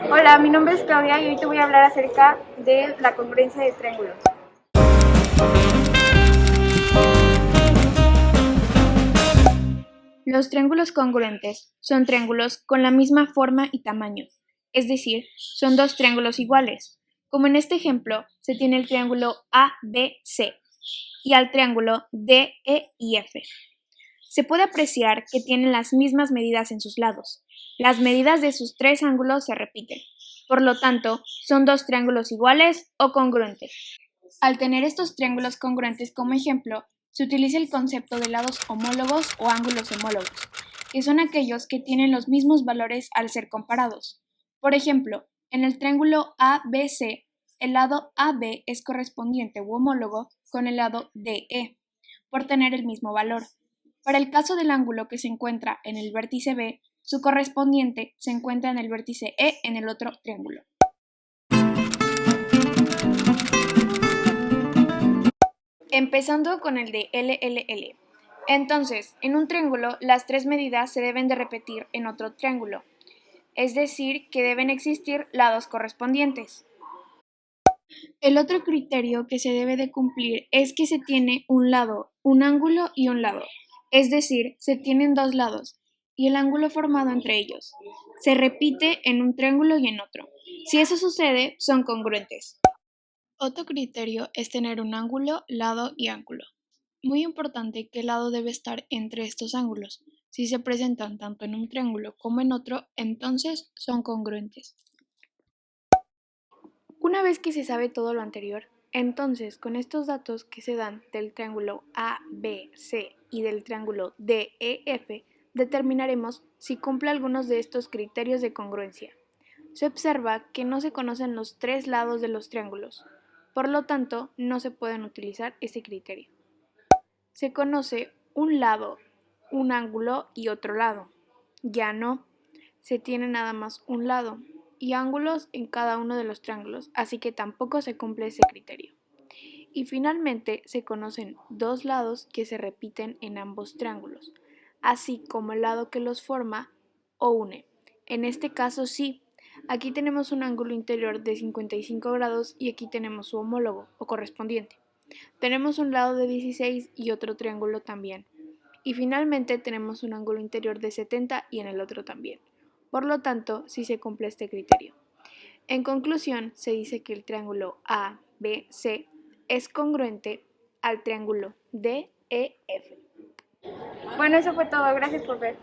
Hola, mi nombre es Claudia y hoy te voy a hablar acerca de la congruencia de triángulos. Los triángulos congruentes son triángulos con la misma forma y tamaño, es decir, son dos triángulos iguales. Como en este ejemplo, se tiene el triángulo ABC y al triángulo DE y F. Se puede apreciar que tienen las mismas medidas en sus lados. Las medidas de sus tres ángulos se repiten. Por lo tanto, son dos triángulos iguales o congruentes. Al tener estos triángulos congruentes como ejemplo, se utiliza el concepto de lados homólogos o ángulos homólogos, que son aquellos que tienen los mismos valores al ser comparados. Por ejemplo, en el triángulo ABC, el lado AB es correspondiente u homólogo con el lado DE, por tener el mismo valor. Para el caso del ángulo que se encuentra en el vértice B, su correspondiente se encuentra en el vértice E en el otro triángulo. Empezando con el de LLL. Entonces, en un triángulo, las tres medidas se deben de repetir en otro triángulo, es decir, que deben existir lados correspondientes. El otro criterio que se debe de cumplir es que se tiene un lado, un ángulo y un lado, es decir, se tienen dos lados y el ángulo formado entre ellos. Se repite en un triángulo y en otro. Si eso sucede, son congruentes. Otro criterio es tener un ángulo, lado y ángulo. Muy importante que el lado debe estar entre estos ángulos. Si se presentan tanto en un triángulo como en otro, entonces son congruentes. Una vez que se sabe todo lo anterior, entonces con estos datos que se dan del triángulo ABC y del triángulo DEF, determinaremos si cumple algunos de estos criterios de congruencia. Se observa que no se conocen los tres lados de los triángulos, por lo tanto no se pueden utilizar ese criterio. Se conoce un lado, un ángulo y otro lado. Ya no, se tiene nada más un lado y ángulos en cada uno de los triángulos, así que tampoco se cumple ese criterio. Y finalmente se conocen dos lados que se repiten en ambos triángulos, así como el lado que los forma o une. En este caso sí, aquí tenemos un ángulo interior de 55 grados y aquí tenemos su homólogo o correspondiente. Tenemos un lado de 16 y otro triángulo también. Y finalmente tenemos un ángulo interior de 70 y en el otro también. Por lo tanto, sí se cumple este criterio. En conclusión, se dice que el triángulo ABC es congruente al triángulo DEF. Bueno, eso fue todo. Gracias por ver.